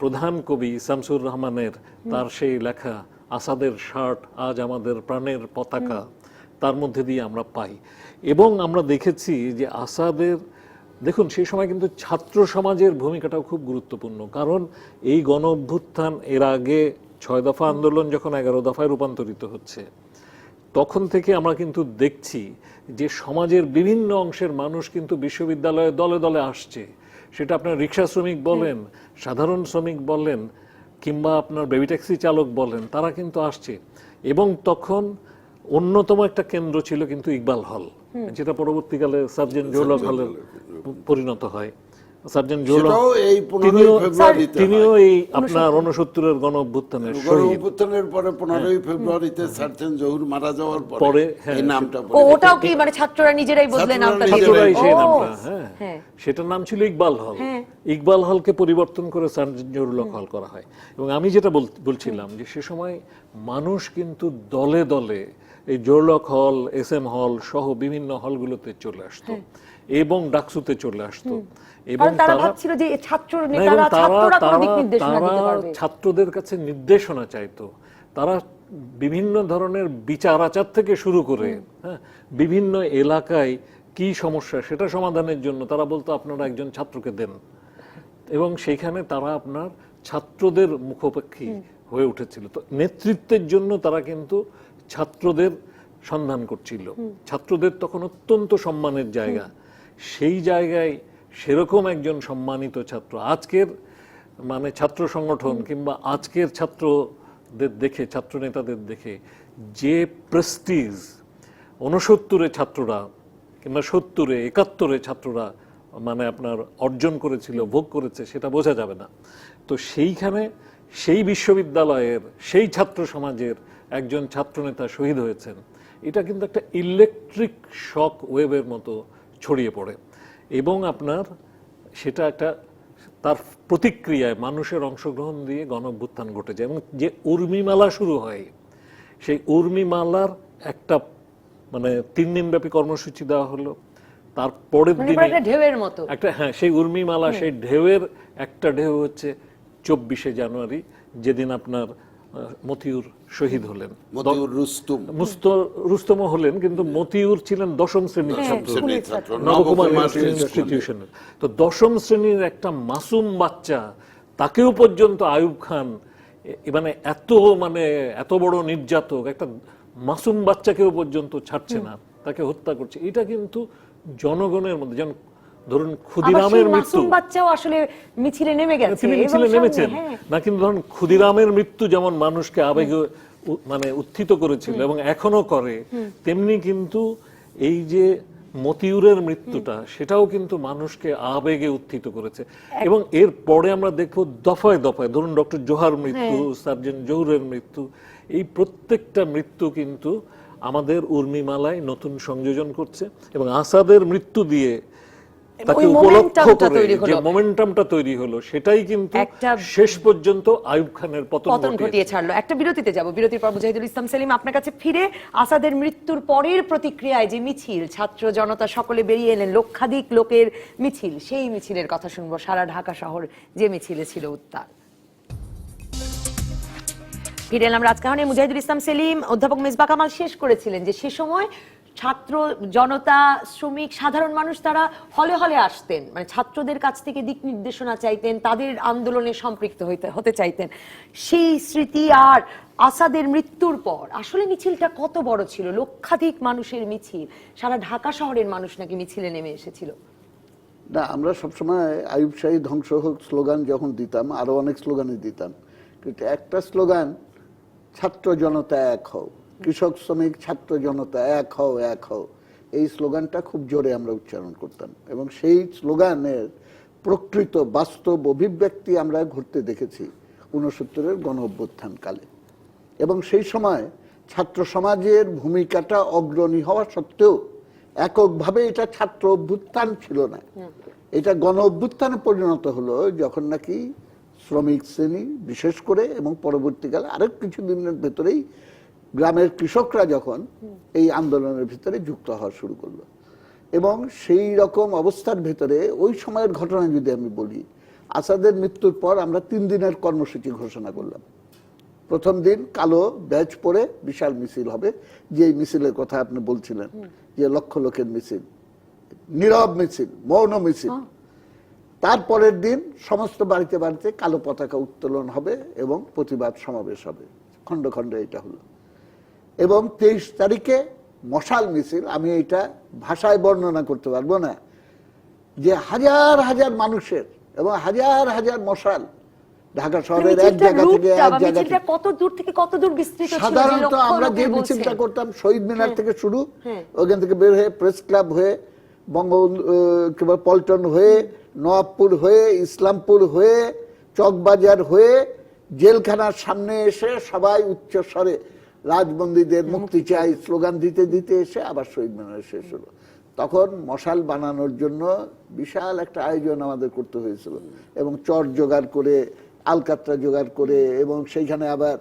প্রধান কবি শামসুর রহমানের তার সেই লেখা আসাদের শার্ট আজ আমাদের প্রাণের পতাকা, তার মধ্যে দিয়ে আমরা পাই। এবং আমরা দেখেছি যে আসাদের, দেখুন সেই সময় কিন্তু ছাত্র সমাজের ভূমিকাটাও খুব গুরুত্বপূর্ণ, কারণ এই গণ অভ্যুত্থান এর আগে 6 দফা আন্দোলন যখন 11 দফায় রূপান্তরিত হচ্ছে, তখন থেকে আমরা কিন্তু দেখছি যে সমাজের বিভিন্ন অংশের মানুষ কিন্তু বিশ্ববিদ্যালয়ে দলে দলে আসছে। সেটা আপনার রিক্সা শ্রমিক বলেন, সাধারণ শ্রমিক বলেন, কিংবা আপনার বেবি ট্যাক্সি চালক বলেন, তারা কিন্তু আসছে। এবং তখন অন্যতম একটা কেন্দ্র ছিল কিন্তু ইকবাল হল, যেটা পরবর্তীকালে সার্জেন্ট জোহরলাল হলে পরিণত হয়। সার্জেন্ট জোহরলাল এই 15 ফেব্রুয়ারিতে তিনিও এই আপনার 69-এর গণ অভ্যুত্থানের শহীদ। অভ্যুত্থানের পরে 15 ফেব্রুয়ারিতে সার্জেন্ট জহুর মারা যাওয়ার পরে এই নামটা ওটাও কি মানে ছাত্ররা নিজেরাই বদলে নামটা দিয়ে ছাত্ররাই দিলেন? সেই ও, নামটা, হ্যাঁ, সেটার নাম ছিল ইকবাল হল। ইকবাল হলকে পরিবর্তন করে সার্জেন্ট জহুরুল হল করা হয়। এবং আমি যেটা বলছিলাম যে সে সময় মানুষ কিন্তু দলে দলে এই জহুরুল হল, SM হল সহ বিভিন্ন হলগুলোতে চলে আসতো এবং ডাকসুতে চলে আসতো। এবং তারা ভাবছিল যে ছাত্র নেতারা ছাত্ররা কোনো দিক নির্দেশনা দিতে পারবে, ছাত্রদের কাছে নির্দেশনা চাইতো। তারা বিভিন্ন ধরনের বিচার আচার থেকে শুরু করে বিভিন্ন এলাকায় কি সমস্যা সেটা সমাধানের জন্য তারা বলতো আপনারা একজন ছাত্রকে দেন। এবং সেইখানে তারা আপনার ছাত্রদের মুখোপেক্ষী হয়ে উঠেছিল। তো নেতৃত্বের জন্য তারা কিন্তু ছাত্রদের সন্ধান করছিল। ছাত্রদের তখন অত্যন্ত সম্মানের জায়গা, সেই জায়গায় সেরকম একজন সম্মানিত ছাত্র আজকের মানে ছাত্র সংগঠন কিংবা আজকের ছাত্রদের দেখে, ছাত্র নেতাদের দেখে যে প্রেস্টিজ 69-এ ছাত্ররা কিংবা 70-এ 71-এ ছাত্ররা মানে আপনার অর্জন করেছিল, ভোগ করেছে, সেটা বোঝা যাবে না। তো সেইখানে সেই বিশ্ববিদ্যালয়ের সেই ছাত্র সমাজের একজন ছাত্রনেতা শহীদ হয়েছেন, এটা কিন্তু একটা ইলেকট্রিক শক ওয়েভের মতো ছড়িয়ে পড়ে। এবং আপনার সেটা একটা তার প্রতিক্রিয়ায় মানুষের অংশগ্রহণ দিয়ে গণঅভ্যুত্থান ঘটে যায়। এবং যে উর্মিমালা শুরু হয়, সেই উর্মিমালার একটা মানে 3 দিনব্যাপী কর্মসূচি দেওয়া হলো। তার পরের দিনে ঢেউয়ের মতো একটা, হ্যাঁ, সেই উর্মিমালা, সেই ঢেউয়ের একটা ঢেউ হচ্ছে 24শে জানুয়ারি, যেদিন আপনার মতিউর শহীদ হলেন। রুস্তম হলেন, কিন্তু মতিউর ছিলেন 10ম শ্রেণীর ছাত্র, নবকুমার ইনস্টিটিউশনের। তো 10ম শ্রেণীর একটা মাসুম বাচ্চা, তাকেও পর্যন্ত আইয়ুব খান মানে এত বড় নির্যাতক, একটা মাসুম বাচ্চাকেও পর্যন্ত ছাড়ছে না, তাকে হত্যা করছে। এটা কিন্তু জনগণের মধ্যে, যেমন ধরুন ক্ষুদিরামের মৃত্যু, বাচ্চাও আসলে মিছিলে নেমে গেছে, তিনি মিছিলে নেমেছেন না, কিন্তু ধরুন ক্ষুদিরামের মৃত্যু যেমন মানুষকে আবেগে মানে উত্থিত করেছিল এবং এখনো করে, তেমনি কিন্তু এই যে মতিউরের মৃত্যুটা, সেটাও কিন্তু মানুষকে আবেগে উত্থিত করেছে। এবং এর পরে আমরা দেখব দফায় দফায়, ধরুন ডক্টর জোহার মৃত্যু, সার্জেন্ট জহুরের মৃত্যু, এই প্রত্যেকটা মৃত্যু কিন্তু আমাদের উর্মিমালায় নতুন সংযোজন করছে। এবং আসাদের মৃত্যু দিয়ে তাকে উপলক্ষ করে যে মোমেন্টামটা তৈরি হলো, সেটাই কিন্তু শেষ পর্যন্ত আইয়ুব খানের পতন ঘটিয়ে ছাড়লো। একটা বিরতিতে যাব, বিরতির পর মুজাহিদুল ইসলাম সেলিম আপনার কাছে ফিরে আসাদের মৃত্যুর পরের প্রতিক্রিয়ায় যে মিছিল, ছাত্র জনতা সকলে বেরিয়ে এলেন, লক্ষাধিক লোকের মিছিল, সেই মিছিলের কথা শুনবো। সারা ঢাকা শহর যে মিছিলে ছিল উত্তাল। ফিরে এলাম রাজকাহনে। মুজাহিদুল ইসলাম সেলিম, অধ্যাপক মেজবা কামাল শেষ করেছিলেন যে সে সময় ছাত্র জনতা, শ্রমিক, সাধারণ মানুষ তারা হলে হলে আসতেন, মানে ছাত্রদের কাছ থেকে দিক নির্দেশনা চাইতেন, তাদের আন্দোলনে সম্পৃক্ত হতে চাইতেন। সেই স্মৃতি আর আসাদের মৃত্যুর পর আসলে মিছিলটা কত বড় ছিল, লক্ষাধিক মানুষের মিছিল, সারা ঢাকা শহরের মানুষ নাকি মিছিলে নেমে এসেছিল। না, আমরা সবসময় আইয়ুব শাহী ধ্বংস হোক স্লোগান যখন দিতাম, আরো অনেক স্লোগানই দিতাম, কিন্তু একটা স্লোগান, ছাত্র জনতা এক হও, কৃষক শ্রমিক ছাত্র জনতা এক হও, এক হও, এই স্লোগানটা খুব জোরে আমরা উচ্চারণ করতাম। এবং সেই স্লোগানের প্রকৃত বাস্তব অভিব্যক্তি আমরা ঘটতে দেখেছি 69-এর গণ অভ্যুত্থান কালে। এবং সেই সময় ছাত্র সমাজের ভূমিকাটা অগ্রণী হওয়া সত্ত্বেও এককভাবে এটা ছাত্র অভ্যুত্থান ছিল না, এটা গণ অভ্যুত্থানে পরিণত হলো যখন নাকি শ্রমিক শ্রেণী বিশেষ করে, এবং পরবর্তীকালে আরেক কিছুদিনের ভেতরেই গ্রামের কৃষকরা যখন এই আন্দোলনের ভিতরে যুক্ত হওয়া শুরু করলো। এবং সেই রকম অবস্থার ভেতরে ওই সময়ের ঘটনা যদি আমি বলি, আসাদের মৃত্যুর পর আমরা 3 দিনের কর্মসূচি ঘোষণা করলাম। প্রথম দিন কালো ব্যাজ পরে বিশাল মিছিল হবে, যে মিছিলের কথা আপনি বলছিলেন, যে লক্ষ লোকের মিছিল, নীরব মিছিল, মৌন মিছিল। তারপরের দিন সমস্ত বাড়িতে বাড়িতে কালো পতাকা উত্তোলন হবে এবং প্রতিবাদ সমাবেশ হবে, খন্ড খন্ডে এটা হলো। এবং 23 তারিখে মশাল মিছিল, আমি এটা ভাষায় বর্ণনা করতে পারবো না, যে হাজার হাজার মানুষের এবং হাজার হাজার মশাল ঢাকা শহরের এক জায়গা থেকে এক জায়গা থেকে, কত দূর থেকে কত দূর বিস্তৃত ছিল? সাধারণত আমরা যে মিছিলটা করতাম শহীদ মিনার থেকে শুরু, ওখান থেকে বের হয়ে প্রেস ক্লাব হয়ে, বঙ্গবন্ধু পল্টন হয়ে, নবাবপুর হয়ে, ইসলামপুর হয়ে, চকবাজার হয়ে, জেলখানার সামনে এসে সবাই উচ্চ স্বরে রাজবন্দীদের মুক্তি চাই স্লোগান দিতে দিতে এসে আবার শহীদ মিনারে শেষ হলো। তখন মশাল বানানোর জন্য বিশাল একটা আয়োজন আমাদের করতে হয়েছিল, এবং চট জোগাড় করে, আলকাতরা জোগাড় করে, এবং সেইখানে আবার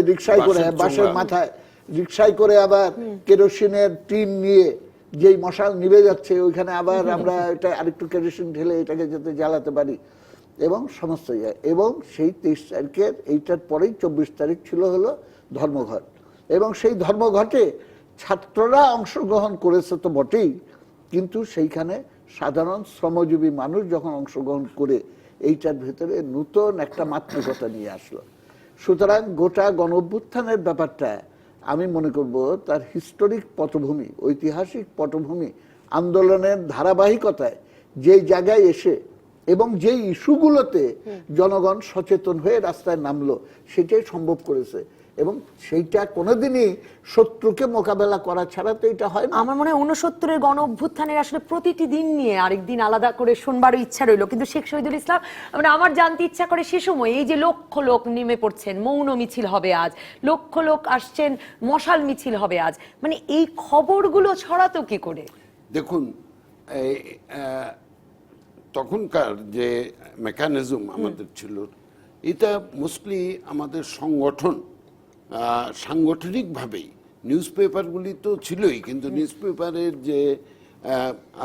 রিক্সায় করে বাসের মাথায় রিক্সায় করে আবার কেরোসিনের টিন নিয়ে, যেই মশাল নিভে যাচ্ছে ওইখানে আবার আমরা এটা আরেকটু কেরোসিন ঢেলে এটাকে যাতে জ্বালাতে পারি, এবং সমস্ত জায়গায়। এবং সেই 23 তারিখের এইটার পরেই 24 তারিখ ছিল হলো ধর্মঘট, এবং সেই ধর্মঘটে ছাত্ররা অংশগ্রহণ করেছে তো বটেই, কিন্তু সেইখানে সাধারণ শ্রমজীবী মানুষ যখন অংশগ্রহণ করে এইটার ভেতরে নতুন একটা মাতৃকতা নিয়ে আসলো। সুতরাং গোটা গণ অভ্যুত্থানের ব্যাপারটা আমি মনে করব তার হিস্টোরিক পটভূমি, ঐতিহাসিক পটভূমি, আন্দোলনের ধারাবাহিকতায় যেই জায়গায় এসে এবং যেই ইস্যুগুলোতে জনগণ সচেতন হয়ে রাস্তায় নামলো সেটাই সম্ভব করেছে। এবং সেইটা কোনোদিনই শত্রুকে মোকাবেলা করা ছাড়া তো এটা হয় না। আমার মনে হয় 69-এর গণ অভ্যুত্থানের আসলে প্রতিটি দিন নিয়ে আরেকদিন আলাদা করে শুনবারও ইচ্ছা রইলো, কিন্তু শেখ শহীদুল ইসলাম, মানে আমার জানতে ইচ্ছা করে সে সময় এই যে লক্ষ লোক নেমে পড়ছেন, মৌন মিছিল হবে আজ, লক্ষ লোক আসছেন, মশাল মিছিল হবে আজ, মানে এই খবরগুলো ছড়াতো কি করে? দেখুন, তখনকার যে মেকানিজম আমাদের ছিল, এটা মোস্টলি আমাদের সাংগঠনিকভাবেই, নিউজ পেপারগুলি তো ছিলই, কিন্তু নিউজ পেপারের যে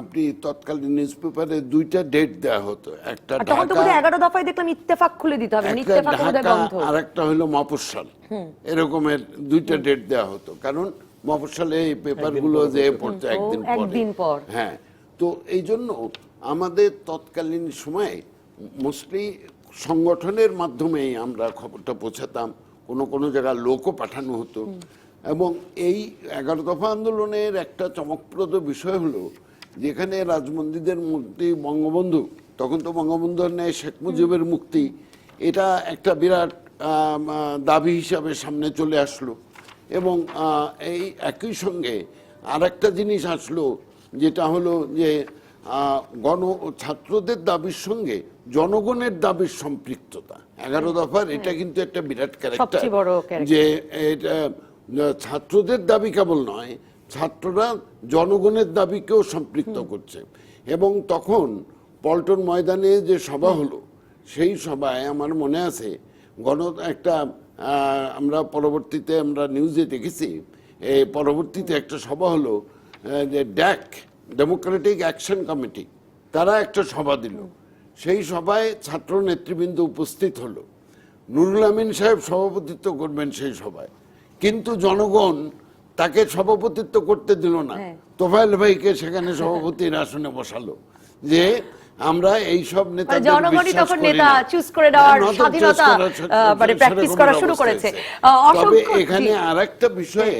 আপনি তৎকালীন নিউজ পেপারে 2টা ডেট দেওয়া হতো, একটা ঢাকা, 11 দফায় দেখলাম ইত্তেফাক খুলে দিতে হবে, আর একটা হলো মফস্বল, এরকমের 2টা ডেট দেওয়া হতো, কারণ মফস্বলে এই পেপারগুলো যে পড়তো একদিন পর। হ্যাঁ, তো এই জন্য আমাদের তৎকালীন সময়ে মোস্টলি সংগঠনের মাধ্যমেই আমরা খবরটা পৌঁছাতাম, কোনো জায়গায় লোকও পাঠানো হতো। এবং এই 11 দফা আন্দোলনের একটা চমকপ্রদ বিষয় হলো, যেখানে রাজবন্দীদের মুক্তি, বঙ্গবন্ধু, তখন তো বঙ্গবন্ধুর নেই শেখ মুজিবের মুক্তি, এটা একটা বিরাট দাবি হিসাবে সামনে চলে আসলো। এবং এই একই সঙ্গে আর একটা জিনিস আসলো, যেটা হলো যে ছাত্রদের দাবির সঙ্গে জনগণের দাবির সম্পৃক্ততা। 11 দফার এটা কিন্তু একটা বিরাট ক্যারেক্টার, যে এটা ছাত্রদের দাবি কেবল নয়, ছাত্ররা জনগণের দাবিকেও সম্পৃক্ত করছে। এবং তখন পল্টন ময়দানে যে সভা হলো, সেই সভায় আমার মনে আছে একটা আমরা পরবর্তীতে আমরা নিউজে দেখেছি, পরবর্তীতে একটা সভা হলো যে ড্যাক, ডেমোক্রেটিক অ্যাকশন কমিটি, তারা একটা সভা দিল। সেই সভায় ছাত্র নেতৃবৃন্দ উপস্থিত হলো, নুরুল আমিন সাহেব সভাপতিত্ব করবেন সেই সভায়, কিন্তু জনগণ তাকে সভাপতিত্ব করতে দিল না, তোফায়েল ভাইকে সেখানে সভাপতির আসনে বসালো, যে আমরা এই সব নেতাদের বিশ্বাস করি না। তবে এখানে আরেকটা বিষয়ে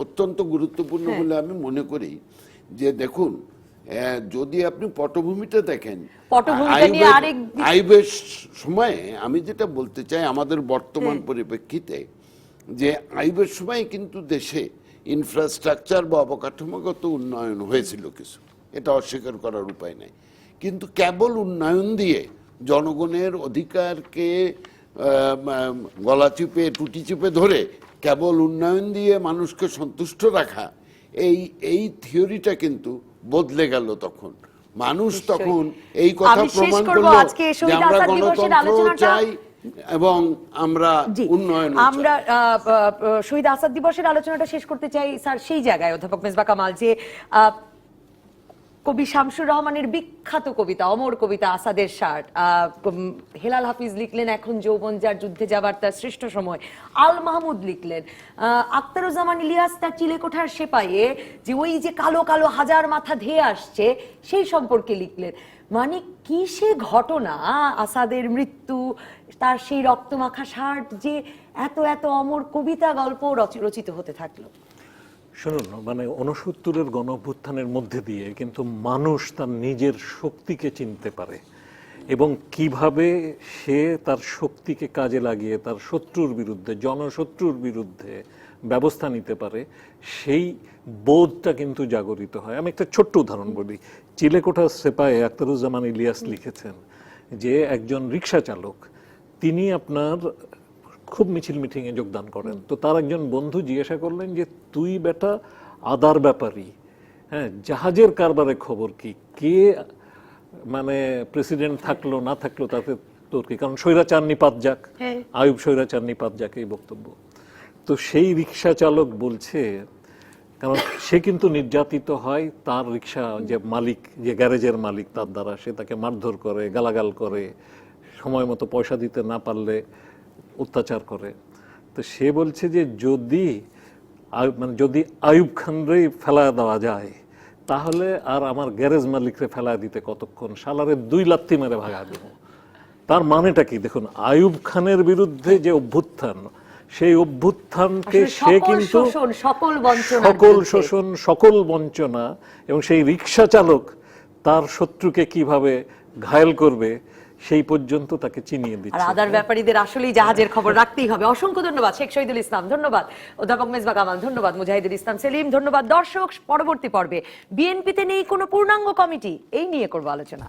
অত্যন্ত গুরুত্বপূর্ণ বলে আমি মনে করি, যে দেখুন, যদি আপনি পটভূমিটা দেখেন, আইবের সময়ে, আমি যেটা বলতে চাই আমাদের বর্তমান পরিপ্রেক্ষিতে, যে আইবের সময় কিন্তু দেশে ইনফ্রাস্ট্রাকচার বা অবকাঠামোগত উন্নয়ন হয়েছিল কিছু, এটা অস্বীকার করার উপায় নাই। কিন্তু কেবল উন্নয়ন দিয়ে জনগণের অধিকারকে গলা চিপে, টুটি চিপে ধরে কেবল উন্নয়ন দিয়ে মানুষকে সন্তুষ্ট রাখা, এই থিওরিটা কিন্তু বদলে গেল। তখন মানুষ তখন এই কথা প্রমাণ করলো যে আমরা গণতন্ত্র চাই, এবং আমরা জি, উন্নয়ন আমরা শহীদ আসাদ দিবসের আলোচনাটা শেষ করতে চাই স্যার সেই জায়গায় অধ্যাপক মেজবা কামাল, যে কবি শামসুর রহমানের বিখ্যাত কবিতা, অমর কবিতা আসাদের শার্ট, হেলাল হাফিজ লিখলেন এখন যৌবন যার যুদ্ধে যাবার তার শ্রেষ্ঠ সময়, আল মাহমুদ লিখলেন, আখতারুজ্জামান ইলিয়াস তার চিলেকোঠার সেপাইয়ে যে ওই যে কালো কালো হাজার মাথা ধেয়ে আসছে সেই সম্পর্কে লিখলেন। মানে কি সে ঘটনা, আসাদের মৃত্যু, তার সেই রক্তমাখা শার্ট, যে এত এত অমর কবিতা গল্প রচিত হতে থাকলো। শুনুন, মানে ৬৯-এর গণঅভ্যুত্থানের মধ্যে দিয়ে কিন্তু মানুষ তার নিজের শক্তিকে চিনতে পারে এবং কিভাবে সে তার শক্তিকে কাজে লাগিয়ে তার শত্রুর বিরুদ্ধে, জনশত্রুর বিরুদ্ধে ব্যবস্থা নিতে পারে, সেই বোধটা কিন্তু জাগরিত হয়। আমি একটা ছোট্ট উদাহরণ বলি। চিলেকোঠা সেপায়ে আখতারুজ্জামান ইলিয়াস লিখেছেন যে একজন রিক্সা চালক, তিনি আপনার খুব মিছিল মিটিংয়ে যোগদান করেন, তো তার একজন বন্ধু জিজ্ঞাসা করলেন যে তুই বেটা আদার ব্যাপারী, হ্যাঁ, জাহাজের কারবারে খবর কি, কে মানে প্রেসিডেন্ট থাকলো না থাকলো তাতে তোর কি, কারণ স্বৈরাচার নিপাত যাক, আইয়ুব স্বৈরাচার নিপাত যাক, এই বক্তব্য। তো সেই রিক্সা চালক বলছে, কারণ সে কিন্তু নির্যাতিত হয়, তার রিক্সা যে মালিক, যে গ্যারেজের মালিক, তার দ্বারা সে তাকে মারধর করে, গালাগাল করে, সময় মতো পয়সা দিতে না পারলে অত্যাচার করে। তো সে বলছে যে যদি যদি আইয়ুব খানরেই ফেলা দেওয়া যায় তাহলে আর আমার গ্যারেজ মালিকরে ফেলা দিতে কতক্ষণ, শালারে 2 লাত্তি মেরে ভাগা দেব। তার মানেটা কি দেখুন, আইয়ুব খানের বিরুদ্ধে যে অভ্যুত্থান, সেই অভ্যুত্থানকে সে কিন্তু সকল শোষণ, সকল বঞ্চনা, এবং সেই রিক্সা চালক তার শত্রুকে কিভাবে ঘায়েল করবে সেই পর্যন্ত তাকে চিনিয়ে দিচ্ছে। আর আদার ব্যাপারীদের আসলেই জাহাজের খবর রাখতেই হবে। অসংখ্য ধন্যবাদ শেখ শহীদুল ইসলাম, ধন্যবাদ অধ্যাপক মেজবা কামাল, ধন্যবাদ মুজাহিদুল ইসলাম সেলিম, ধন্যবাদ দর্শক। পরবর্তী পর্বে বিএনপিতে নেই কোনো পূর্ণাঙ্গ কমিটি, এই নিয়ে করবো আলোচনা।